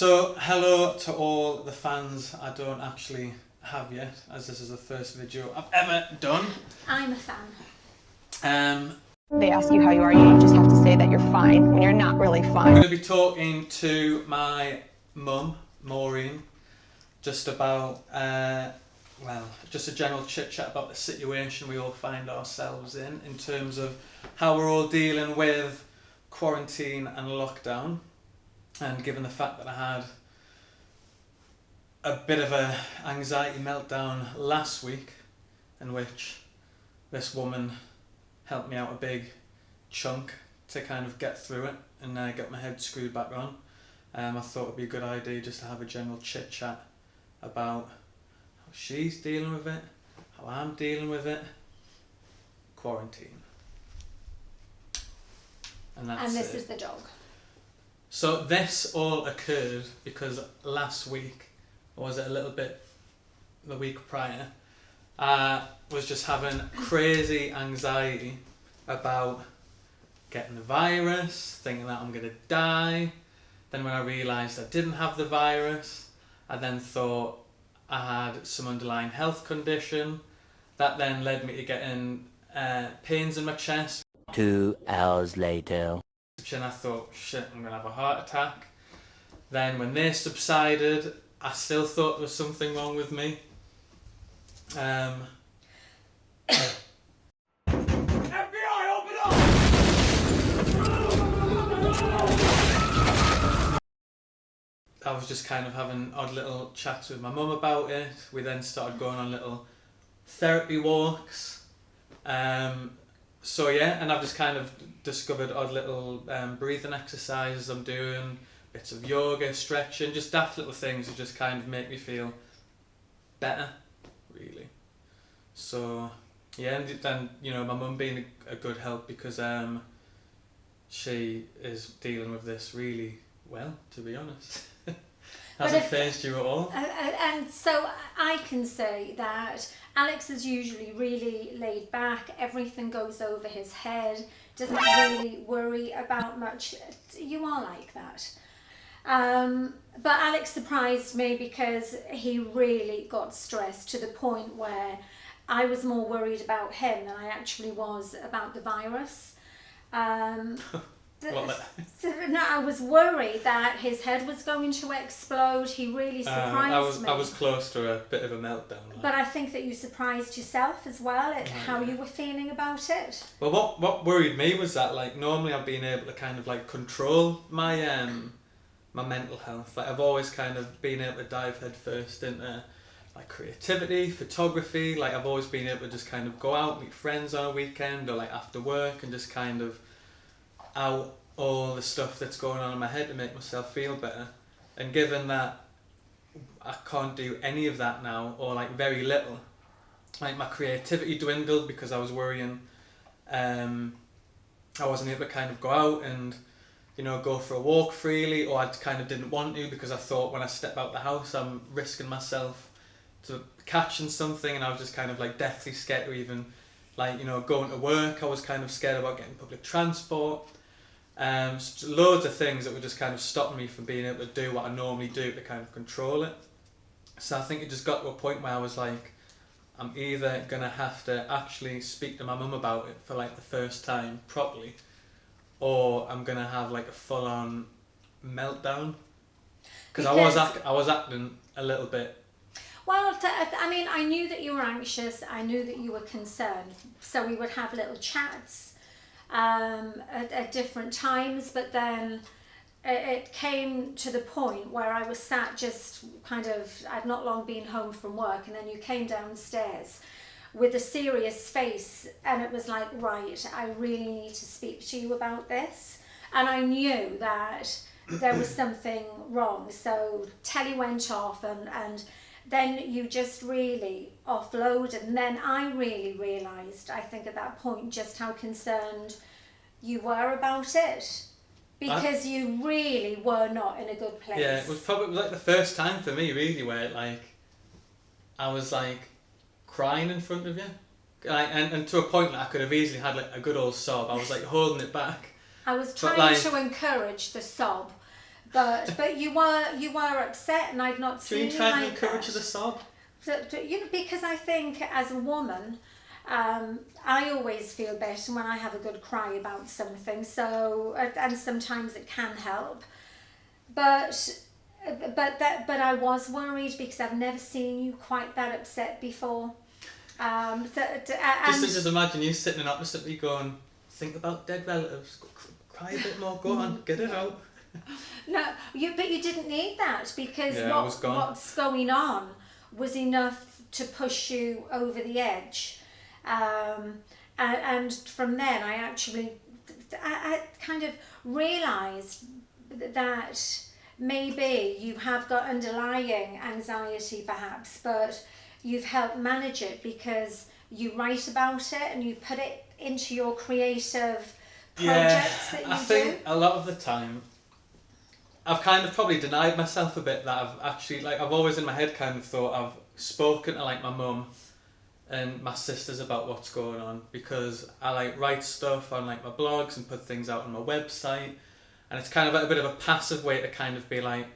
So, hello to all the fans I don't actually have yet, as this is the first video I've ever done. I'm a fan. They ask you how you are, you just have to say that you're fine when you're not really I'm fine. going to be talking to my mum, Maureen, just about, just a general chit-chat about the situation we all find ourselves in terms of how we're all dealing with quarantine and lockdown. And given the fact that I had a bit of an anxiety meltdown last week, in which this woman helped me out a big chunk to kind of get through it and get my head screwed back on, I thought it'd be a good idea just to have a general chit chat about how she's dealing with it, how I'm dealing with it, quarantine. And This is the dog. So this all occurred because last week, or was it a little bit the week prior, I was just having crazy anxiety about getting the virus, thinking that I'm going to die. Then when I realised I didn't have the virus, I then thought I had some underlying health condition. That then led me to getting pains in my chest. 2 hours later. And I thought, shit, I'm going to have a heart attack. Then when they subsided, I still thought there was something wrong with me. FBI, open up! I was just kind of having odd little chats with my mum about it. We then started going on little therapy walks. So yeah, and I've just kind of discovered odd little breathing exercises I'm doing, bits of yoga, stretching, just daft little things that just kind of make me feel better, really. So yeah, and then, you know, my mum being a good help because she is dealing with this really well, to be honest. Hasn't phased you at all? And so I can say that Alex is usually really laid back. Everything goes over his head. Doesn't really worry about much. You are like that. But Alex surprised me because he really got stressed to the point where I was more worried about him than I actually was about the virus. No, I was worried that his head was going to explode. He really surprised me. I was close to a bit of a meltdown. But I think that you surprised yourself as well at how you were feeling about it. Well, what worried me was that, like, normally I've been able to kind of like control my my mental health. Like, I've always kind of been able to dive head first into like creativity, photography. Like, I've always been able to just kind of go out, meet friends on a weekend or like after work and just kind of out all the stuff that's going on in my head to make myself feel better. And given that I can't do any of that now, or like very little, like my creativity dwindled because I was worrying I wasn't able to kind of go out and, you know, go for a walk freely, or I kind of didn't want to because I thought when I step out the house I'm risking myself to catching something, and I was just kind of like deathly scared to even, like, you know, going to work. I was kind of scared about getting public transport. Loads of things that were just kind of stopping me from being able to do what I normally do to kind of control it. So I think it just got to a point where I was like, I'm either going to have to actually speak to my mum about it for like the first time properly, or I'm going to have like a full-on meltdown. Because I was acting a little bit. Well, I mean, I knew that you were anxious. I knew that you were concerned. So we would have little chats at different times, but then it came to the point where I was sat just kind of, I'd not long been home from work, and then you came downstairs with a serious face, and it was like, right, I really need to speak to you about this. And I knew that there was something wrong, so telly went off, and then you just really offload. And then I really realised, I think at that point, just how concerned you were about it. Because you really were not in a good place. Yeah, it was probably like the first time for me really where like I was like crying in front of you. And to a point that I could have easily had like a good old sob. I was like holding it back. I was trying to encourage the sob, But you were upset, and I've not Do you seen mean you trying to like encourage that. her to sob? You know, because I think as a woman, I always feel better when I have a good cry about something. So, and sometimes it can help. But I was worried because I've never seen you quite that upset before. Just imagine you sitting opposite me going, think about dead relatives, cry a bit more, go on, get it out. No, but you didn't need that because Yeah, I was gone. what's going on was enough to push you over the edge. And from then I kind of realised that maybe you have got underlying anxiety perhaps, but you've helped manage it because you write about it and you put it into your creative projects that you I think do. a lot of the time I've kind of probably denied myself a bit that I've actually, like, I've always in my head kind of thought I've spoken to like my mum and my sisters about what's going on, because I like write stuff on like my blogs and put things out on my website, and it's kind of like a bit of a passive way to kind of be like,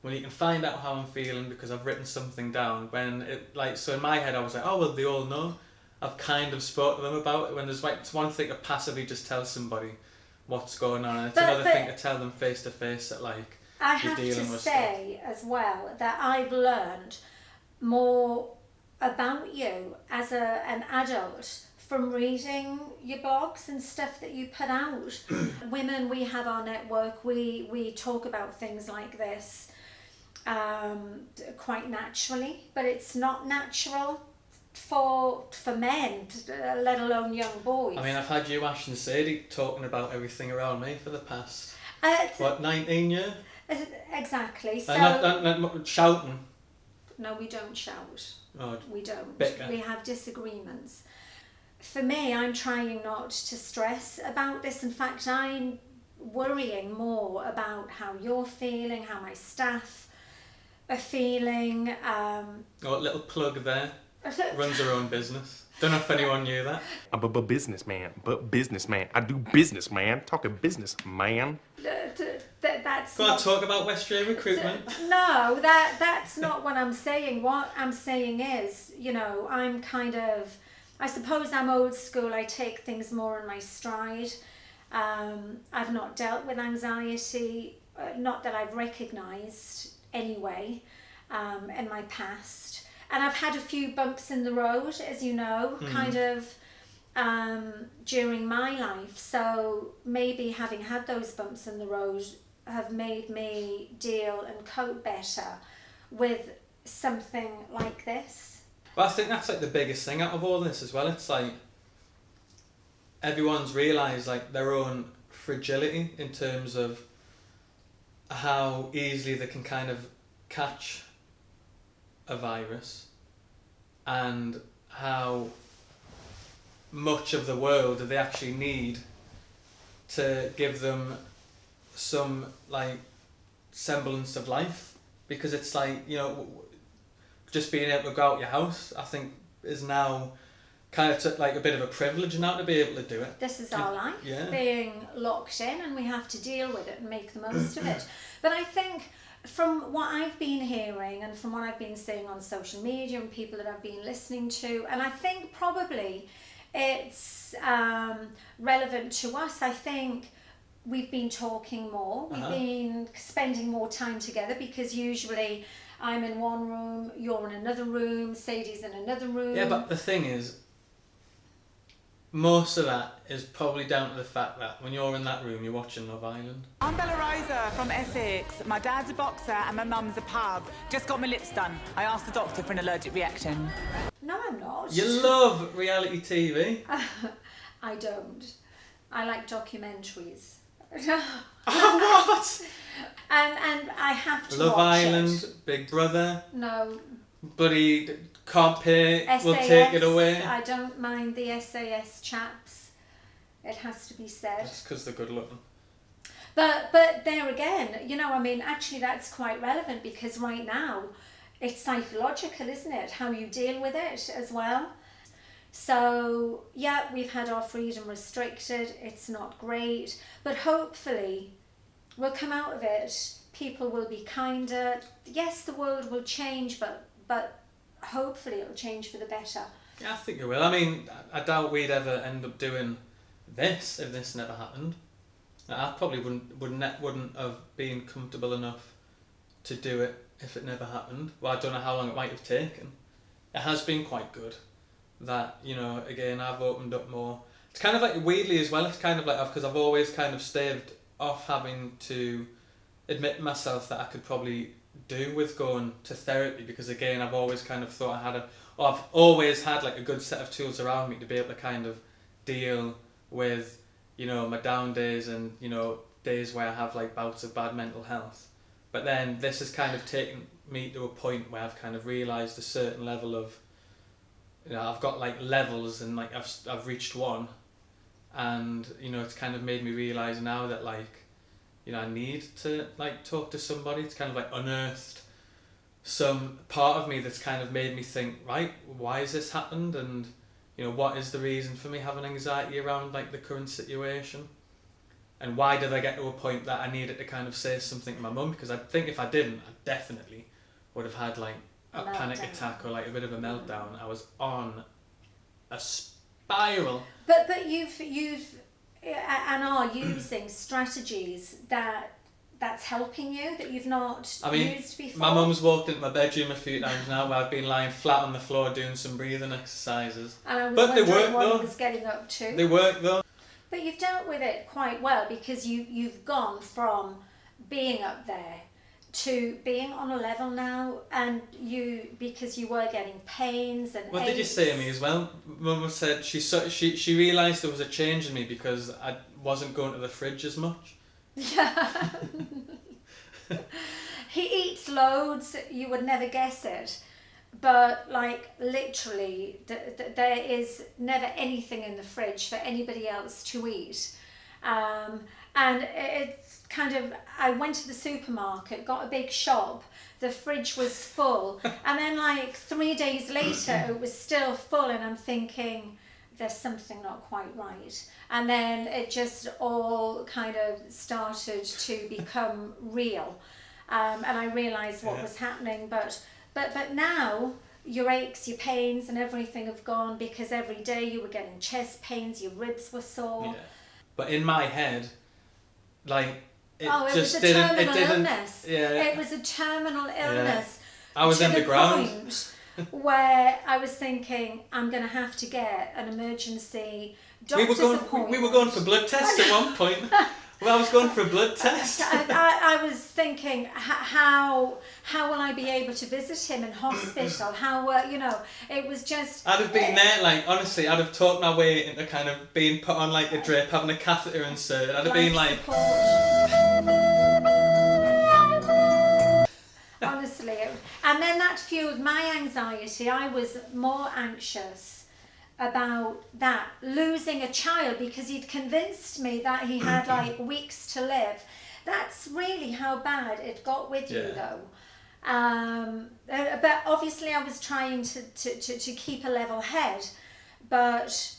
well, you can find out how I'm feeling because I've written something down. When it, like, so in my head I was like, oh well, they all know. I've kind of spoke to them about it. When there's like, it's one thing to passively just tell somebody what's going on, and it's another thing to tell them face to face that like I you're have to dealing with say as well that I've learned more about you as an adult from reading your blogs and stuff that you put out. Women, we have our network, we talk about things like this quite naturally, but it's not natural for men, let alone young boys. I mean, I've had you, Ash and Sadie, talking about everything around me for the past, 19 years? Exactly. So not shouting. no, we don't shout. Oh, We don't. bicker. We have disagreements. For me, I'm trying not to stress about this. In fact, I'm worrying more about how you're feeling, how my staff are feeling. Oh, a little plug there. Runs her own business. Don't know if anyone knew that. I'm a businessman. I do business, man. Talking business, man. That's Go on, not, talk about Westray recruitment. no, that's not what I'm saying. What I'm saying is, you know, I'm kind of, I suppose I'm old school. I take things more in my stride. I've not dealt with anxiety, not that I've recognised anyway, in my past. And I've had a few bumps in the road, as you know, kind of during my life. So maybe having had those bumps in the road have made me deal and cope better with something like this. Well, I think that's like the biggest thing out of all this as well. It's like everyone's realised like their own fragility in terms of how easily they can kind of catch a virus, and how much of the world do they actually need to give them some like semblance of life, because it's like, you know, just being able to go out your house, I think, is now kind of like a bit of a privilege now to be able to do it. This is our life, Yeah. being locked in, and we have to deal with it and make the most of it. But I think from what I've been hearing and from what I've been seeing on social media and people that I've been listening to, and I think probably it's relevant to us, I think we've been talking more, we've been spending more time together, because usually I'm in one room, you're in another room, Sadie's in another room. Yeah, but the thing is, most of that is probably down to the fact that when you're in that room, you're watching Love Island. I'm Bella Rosa from Essex. My dad's a boxer and my mum's a pub. Just got my lips done. I asked the doctor for an allergic reaction. No, I'm not. You love reality TV. I don't. I like documentaries. What? And I have to Love watch Island, it. Big Brother, No, Buddy can't pay, SAS. we'll take it away. I don't mind the SAS chaps. It has to be said. Just because they're good looking. But there again, you know, I mean, actually that's quite relevant, because right now it's psychological, isn't it? How you deal with it as well. So yeah, we've had our freedom restricted. It's not great, but hopefully we'll come out of it people will be kinder. Yes, the world will change, but hopefully it'll change for the better. Yeah, I think it will. I mean, I doubt we'd ever end up doing this if this never happened. I probably wouldn't have been comfortable enough to do it if it never happened. Well, I don't know how long it might have taken. It has been quite good that, you know, again, I've opened up more. It's kind of like, weirdly as well, it's kind of like, because I've always kind of staved off having to admit myself that I could probably do with going to therapy, because again, I've always kind of thought I've always had like a good set of tools around me to be able to kind of deal with, you know, my down days and, you know, days where I have like bouts of bad mental health. But then this has kind of taken me to a point where I've kind of realised a certain level of, you know, I've got like levels, and like I've reached one, and, you know, it's kind of made me realise now that, like, you know, I need to like talk to somebody. It's kind of like unearthed some part of me that's kind of made me think, right, why has this happened, and, you know, what is the reason for me having anxiety around like the current situation, and why did I get to a point that I needed to kind of say something to my mum? Because I think if I didn't, I definitely would have had like a panic attack or like a bit of a meltdown. I was on a spiral. But you've and are using strategies that's helping you that you've not used before. My mum's walked into my bedroom a few times now where I've been lying flat on the floor doing some breathing exercises. And I was but wondering they work, what though. I was getting up to. They work though. But you've dealt with it quite well, because you've gone from being up there to being on a level now, and because you were getting pains and What did you say to me as well? Mum said she realised there was a change in me because I wasn't going to the fridge as much. Yeah. He eats loads, you would never guess it. But like literally, there is never anything in the fridge for anybody else to eat. And it's kind of, I went to the supermarket, got a big shop, the fridge was full, and then like 3 days later it was still full, and I'm thinking, there's something not quite right. And then it just all kind of started to become real. And I realised what was happening, but now your aches, your pains and everything have gone, because every day you were getting chest pains, your ribs were sore. Yeah. But in my head, like, it was just a didn't. terminal It didn't. illness. Yeah. It was a terminal illness. I was to in the ground. point where I was thinking, I'm going to have to get an emergency doctor's appointment. We were going for blood tests at one point. Well, I was going for a blood test. I was thinking, how will I be able to visit him in hospital? How, you know, it was just... I'd have been there, like, honestly, I'd have talked my way into kind of being put on, like, a drip, having a catheter inserted. I'd have been like... Honestly. And then that fueled my anxiety. I was more anxious about that, losing a child, because he'd convinced me that he had like weeks to live. That's really how bad it got with you, though. But obviously I was trying to keep a level head, but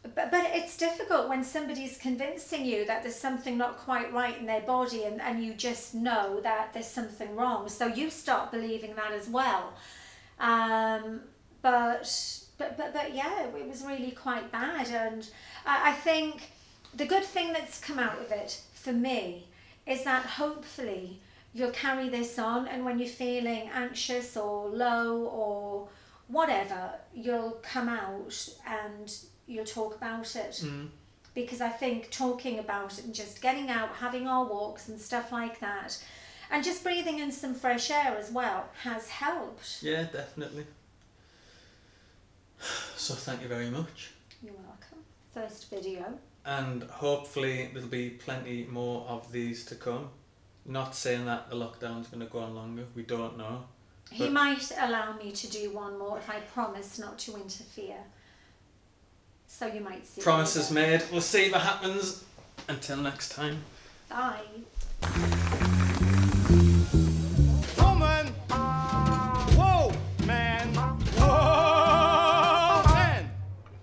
it's difficult when somebody's convincing you that there's something not quite right in their body, and you just know that there's something wrong, so you start believing that as well. But yeah, it was really quite bad, and I think the good thing that's come out of it for me is that hopefully you'll carry this on, and when you're feeling anxious or low or whatever, you'll come out and you'll talk about it. Because I think talking about it and just getting out, having our walks and stuff like that, and just breathing in some fresh air as well has helped. Yeah, definitely. So thank you very much. You're welcome. First video. And hopefully there'll be plenty more of these to come. Not saying that the lockdown's going to go on longer, we don't know. He might allow me to do one more if I promise not to interfere. So you might see. Promises made. We'll see what happens. Until next time. Bye.